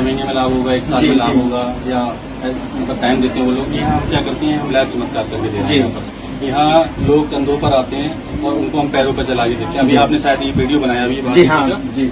महीने में लाभ होगा, 1 साल में लाभ होगा, या मतलब टाइम देते हैं वो लोग। यहाँ हम क्या करते हैं, हम लाइव चमत्कार करके देते हैं। यहाँ लोग कंधों पर आते हैं और उनको हम पैरों पर चला के देते हैं। अभी आपने शायद ये वीडियो बनाया अभी,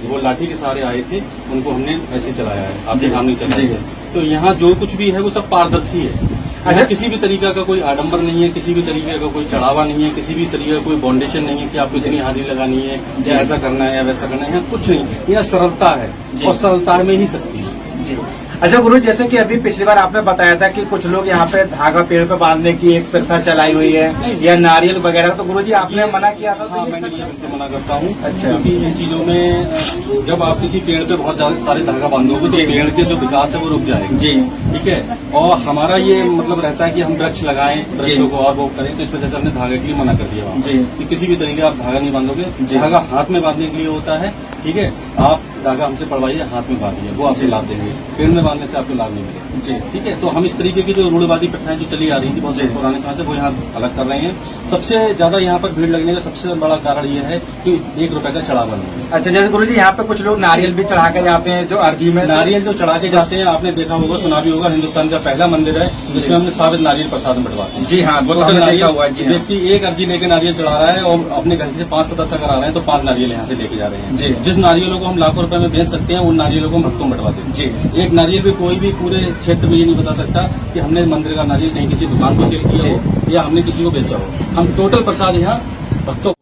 वो लाठी के सहारे आए थे, उनको हमने ऐसे चलाया है, आपके सामने चलाया है। तो यहाँ जो कुछ भी है वो सब पारदर्शी है। अच्छा, किसी भी तरीका का कोई आडंबर नहीं है, किसी भी तरीके का कोई चढ़ावा नहीं है, किसी भी तरीके का कोई बाउंडेशन नहीं है कि आपको इतनी हाजिरी लगानी है या ऐसा करना है या वैसा करना है। यहाँ कुछ नहीं, यह सरलता है और सरलता में ही शक्ति है। जी। अच्छा गुरु, जैसे कि अभी पिछली बार आपने बताया था कि कुछ लोग यहाँ पे धागा पेड़ पे बांधने की एक प्रथा चलाई हुई है या नारियल वगैरह, तो गुरु जी आपने मना किया था? हाँ, मैंने ये बिल्कुल मना करता हूँ। अच्छा। क्योंकि इन चीजों में जब आप किसी पेड़ पे बहुत ज्यादा सारे धागा बांधोगे तो पेड़ के जो विकास है वो रुक जाएगा। जी, ठीक है। और हमारा ये मतलब रहता है कि हम वृक्ष लगाएं, वृक्षों को और वो करें, तो इस वजह से हमने धागे के लिए मना कर दिया जी, कि किसी भी तरीके आप धागा नहीं बांधोगे। धागा हाथ में बांधने के लिए होता है, ठीक है। आप धागा हमसे पड़वाइए, हाथ में बांधिए, वो आपसे लाभ देंगे। पेड़ में बांधने से आपको लाभ नहीं मिलेगा जी, ठीक है। तो हम इस तरीके की जो रूढ़वादी प्रथाएं जो चली आ रही थी बहुत पुराने समय से, वो यहाँ अलग कर रहे हैं। सबसे ज्यादा यहाँ पर भीड़ लगने का सबसे बड़ा कारण ये है कि 1 रुपए का चढ़ावा नहीं है। अच्छा, जैसे गुरुजी यहाँ पे कुछ लोग नारियल भी चढ़ा के जाते हैं, जो अर्जी में नारियल जो चढ़ा के जाते हैं, आपने देखा होगा, सुना भी होगा, हिंदुस्तान का पहला मंदिर है जिसमें हमने साबित नारियल प्रसाद बंटवाते हैं। जी हाँ, व्यक्ति एक अर्जी लेके नारियल चढ़ा रहा है और अपने घर से 5 सदस्य अगर आ रहे हैं तो 5 नारियल यहाँ से लेके जा रहे हैं जी। जिस नारियलों को हम लाखों रुपए में बेच सकते हैं, उन नारियलों को हम भक्तों में बंटवाते हैं जी। एक नारियल भी कोई भी पूरे क्षेत्र में ये नहीं बता सकता कि हमने मंदिर का नारियल कहीं किसी दुकान को सेल किया हो या हमने किसी को बेचा हो। हम टोटल प्रसाद यहाँ भक्तों।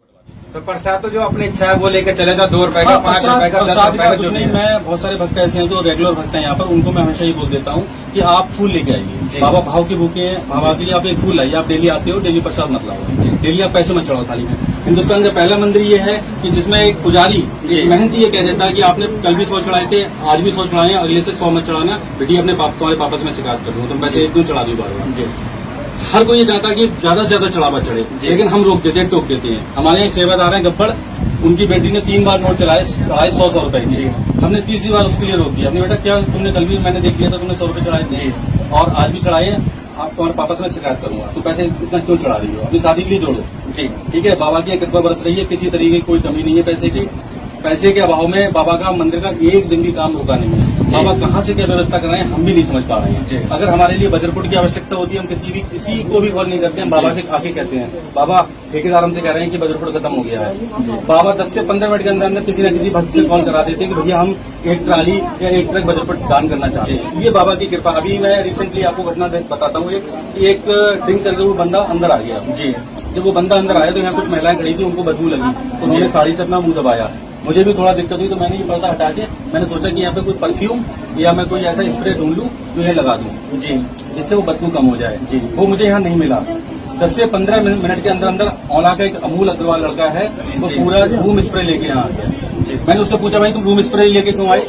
तो प्रसाद तो जो अपनी इच्छा है वो लेकर चले जाओ, 2 रुपए का, 5 रुपए का, 10 रुपए का, जो नहीं। मैं बहुत सारे भक्त ऐसे हैं जो रेगुलर भक्त हैं यहाँ पर, उनको मैं हमेशा ये बोल देता हूँ कि आप फूल लेके आइए। बाबा भाव के भूखे हैं, बाबा के लिए आप एक फूल लाइए। आप डेली आते हो, डेली प्रसाद मत लाओ, डेली आप पैसे मत चढ़ाओ थाली में। हिंदुस्तान का पहला मंदिर ये है कि जिसमें एक पुजारी मेहनती ये कह देता है कि आपने कल भी 100 चढ़ाए थे, आज भी 100 चढ़ाए, अगले से 100 मत चढ़ाना बेटी, अपने तुम्हारे पापा से मैं शिकायत कर दूंगा, तुम पैसे एक क्यों चढ़ा दी बार जी। हर कोई ये चाहता है कि ज्यादा से ज्यादा चढ़ावा चढ़े, लेकिन हम रोक देते हैं, टोक देते हैं। हमारे यहाँ सेवादार हैं गब्बर, उनकी बेटी ने 3 बार नोट चलाए 100 रुपए की। हमने तीसरी बार उसके लिए रोक दिया। अपने बेटा क्या तुमने कल भी मैंने देख लिया था, तुमने 100 रुपए चढ़ाए थे और आज भी चढ़ाए, आप तुम्हारे पापा से मैं शिकायत करूंगा, तो पैसे इतना क्यों चढ़ा रही हो, अपनी शादी के लिए जोड़ो जी, ठीक है। बाबा की कृपा बरस रही है, किसी तरीके की कोई कमी नहीं है पैसे की। पैसे के अभाव में बाबा का मंदिर का एक दिन भी काम रुका नहीं है। बाबा कहाँ से क्या व्यवस्था कर रहे हैं हम भी नहीं समझ पा रहे हैं। अगर हमारे लिए बजरपुट की आवश्यकता होती है, हम किसी को भी कॉल नहीं करते हैं, बाबा से आके कहते हैं, बाबा ठेकेदार हमसे कह रहे हैं कि बजरपुट खत्म हो गया है। बाबा 10 से 15 मिनट के अंदर अंदर किसी न किसी भक्त से कॉल करा देते हैं कि भैया हम एक ट्राली या एक ट्रक बजरपुट दान करना चाहते हैं। ये बाबा की कृपा। अभी मैं रिसेंटली आपको घटना बताता हूँ, एक ड्रिंक करके वो बंदा अंदर आ गया जी। जब वो बंदा अंदर आया तो यहाँ कुछ महिलाएं खड़ी थी, उनको बदबू लगी, तो उन्होंने साड़ी से अपना मुंह दबाया। मुझे भी थोड़ा दिक्कत हुई, तो मैंने ये पर्दा हटा के मैंने सोचा कि यहाँ पे कोई परफ्यूम या मैं कोई ऐसा स्प्रे ढूंढ लूँ जो ये लगा दूं जी, जिससे वो बदबू कम हो जाए जी। वो मुझे यहाँ नहीं मिला। 10 से 15 मिनट के अंदर अंदर औला का एक अमूल अग्रवाल लड़का है, वो पूरा रूम स्प्रे लेके यहाँ आ गया जी। मैंने उससे पूछा, भाई तुम रूम स्प्रे लेके क्यों आए?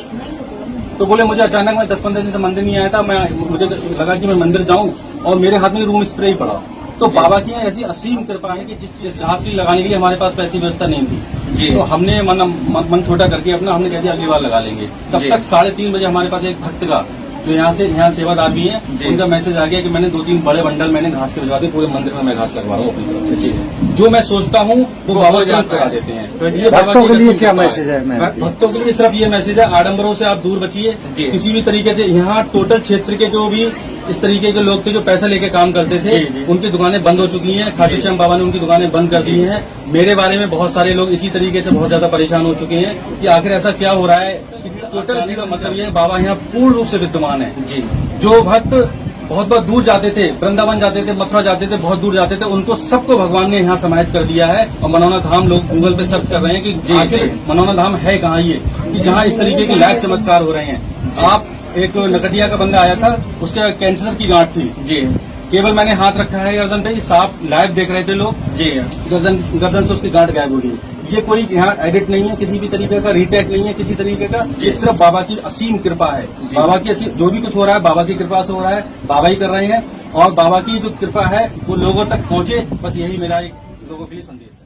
तो बोले मुझे अचानक, मैं 10-15 दिन से मंदिर नहीं आया था, मुझे लगा कि मैं मंदिर जाऊं और मेरे हाथ में रूम स्प्रे ही पड़ा। तो बाबा की ऐसी असीम कृपा है कि जिस घास की लगाने के लिए हमारे पास पैसी व्यवस्था नहीं थी जी, तो हमने मन छोटा करके अपना हमने कह दिया अगली बार लगा लेंगे। तब तक 3:30 बजे हमारे पास एक भक्त का जो यहाँ सेवादार भी है, उनका मैसेज आ गया कि मैंने 2-3 बड़े बंडल मैंने घास के भिजवा दिए, पूरे मंदिर में मैं घास लगवा रहा हूँ अपनी तरफ से। जो मैं सोचता हूँ वो बाबा तुरंत करा देते हैं। तो ये भक्तों के लिए क्या मैसेज है? भक्तों के लिए सिर्फ ये मैसेज है, आडम्बरों से आप दूर बचिए किसी भी तरीके से। यहाँ टोटल क्षेत्र के जो भी इस तरीके के लोग थे जो पैसा लेके काम करते थे, उनकी दुकानें बंद हो चुकी हैं। खाटू श्याम बाबा ने उनकी दुकानें बंद कर दी हैं। मेरे बारे में बहुत सारे लोग इसी तरीके से बहुत ज्यादा परेशान हो चुके हैं कि आखिर ऐसा क्या हो रहा है। टोटल का मतलब ये है, बाबा यहाँ पूर्ण रूप से विद्यमान है जी। जो भक्त बहुत बहुत दूर जाते थे, वृंदावन जाते थे, मथुरा जाते थे, बहुत दूर जाते थे, उनको सबको भगवान ने यहाँ समाहित कर दिया है। और मनौना धाम लोग गूगल पे सर्च कर रहे हैं कि आखिर मनौना धाम है कहाँ, ये कि जहाँ इस तरीके के लाइव चमत्कार हो रहे हैं। आप एक नकटिया का बंदा आया था, उसके कैंसर की गांठ थी जी, केवल मैंने हाथ रखा है गर्दन पे, साफ लाइव देख रहे थे लोग जी, गर्दन से उसकी गांठ गायब हो गई। ये कोई यहाँ एडिट नहीं है, किसी भी तरीके का रीटेक नहीं है किसी तरीके का, ये सिर्फ बाबा की असीम कृपा है। बाबा की असीम, जो भी कुछ हो रहा है बाबा की कृपा से हो रहा है, बाबा ही कर रहे हैं। और बाबा की जो कृपा है वो लोगों तक पहुंचे, बस यही मेरा एक लोगों के लिए संदेश है।